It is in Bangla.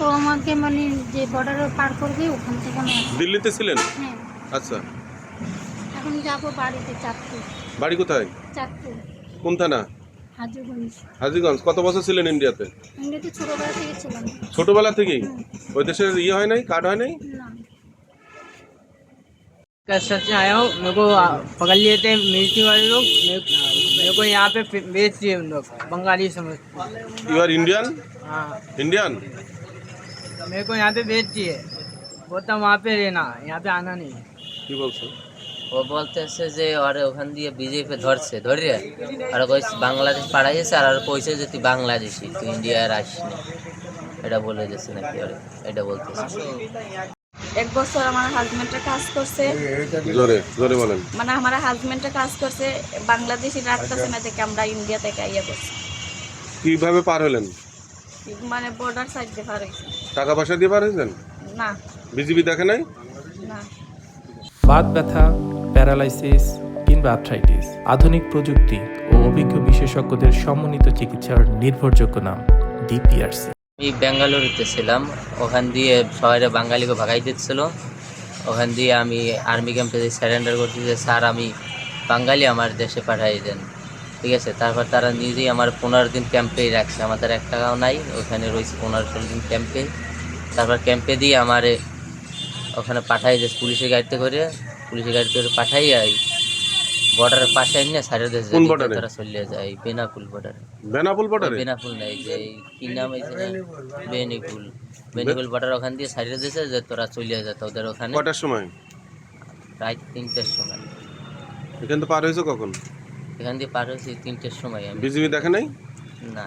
তো আমাকে মানে যে বর্ডারে পার করবে ওখান থেকে আমি আসছি। দিল্লিতে ছিলেন? হ্যাঁ, আচ্ছা, এখন যাবো বাড়িতে চাঁদপুর। বাড়ি কোথায়? চাঁদপুর, কোন থানা? হাজীগঞ্জ। হাজীগঞ্জ। কত বছর ছিলেন ইন্ডিয়াতে? এমনিতে ছোটোবেলা থেকে ছিলাম। ছোটবেলা থেকেই? হুম, ওই দেশের হয় নাই, কার্ড হয় নাই? না। कैसे से आया हूँ, मेरे को पकड़ लिए थे मिलिट्री वाले लोग। मेरे को यहाँ पे बेच दिए उन लोग, बंगाली समझ। You are Indian? हाँ, ইন্ডিয়ান? मेरे को यहाँ पे बेच दिए, बोलता वहाँ पे रहना, यहाँ पे आना नहीं। কি বলছো? ও বলতেছে যে আরে ওখান দিয়ে বিজেপি ধরছে ধরে আর কইছে বাংলাদেশ পাঠাইছে আর কইছে যে তুই বাংলাদেশি, তুই ইন্ডিয়া আর আসিনি, এটা বলে দিয়েছে নাকি? আরে এটা বলতেছে। 1 বছর আমার হাজবেন্ডটা কাজ করছে, জোরে জোরে বলেন। মানে আমার হাজবেন্ডটা কাজ করছে বাংলাদেশি রাখতেছে না থেকে আমরা ইন্ডিয়া থেকে আইয়া করছি, কিভাবে পার হলেন? মানে বর্ডার সাইড দিয়ে পার হয়েছে। টাকা পয়সা দিয়ে পার হয়েছেন? না, বিজিবি দেখে নাই? না। বাত ব্যথা, প্যারালাইসিস কিংবা আর্থ্রাইটিস, আধুনিক প্রযুক্তি ও অভিজ্ঞ বিশেষজ্ঞদের সমন্বিত চিকিৎসার নির্ভরযোগ্য নাম ডিপিআরসি। আমি বেঙ্গালুরুতে ছিলাম, ওখান দিয়ে শহরে বাঙালিকে ভাগাই দিচ্ছিল। ওখান দিয়ে আমি আর্মি ক্যাম্পে স্যারেন্ডার করছি যে স্যার আমি বাঙালি, আমার দেশে পাঠাই দেন। ঠিক আছে, তারপর তারা নিজেই আমার 15 দিন ক্যাম্পেই রাখছে, আমাদের 1 টাকাও নাই, ওখানে রয়েছে 15-16 দিন ক্যাম্পে। তারপর ক্যাম্পে দিয়ে আমারে ওখানে পাঠাই দিয়েছে পুলিশের গাড়িতে করে, পাঠাই বর্ডারের পাশে নিয়ে সাইডে দেশে কোন border এ? তারা চলে যায় বেনাপুল বর্ডারে। বেনাপোল বর্ডারে? বেনাপুল নাই, যে কি নাম হয়েছে বেনিকুল বর্ডার, ওখান দিয়ে সাইডে দিয়েছে যে তোরা চলে যা তোদের ওখানে। কটার সময়? প্রায় 3টের সময়। এখান তো পার হয়েছে কখন? এখান দিয়ে পার হয়েছি 3টের সময় আমি। বিজিবি দেখে নাই? না।